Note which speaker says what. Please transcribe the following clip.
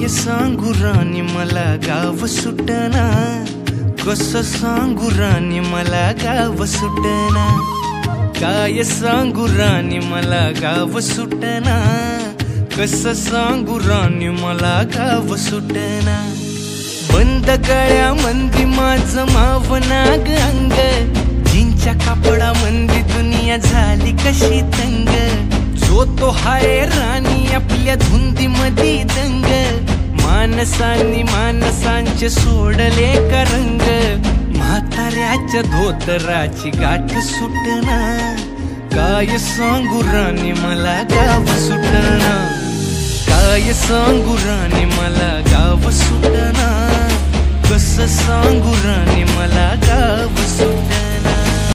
Speaker 1: सांगू राणी मला गाव सुटना, कसं सांगू राणी मला गाव सुटना, काय सांगू राणी मला गाव सुटना, कसं सांगू राणी मला गाव सुटना। बंद गळ्या मंदी माझं मावनाग अंग, जींच्या कापडा मंदी दुनिया झाली कशी तंग, जो तो हाय राणी आपल्या धुंदी मधी दंग, मानसांनी मानसांचे सोडले का रंग, म्हाताऱ्याच्या धोतराची गाठ सुटना, काय सांगू राणी मला गाव सुटना, काय सांगू राणी मला गाव सुटना, कसं सांगू राणी मला गाव सुटना।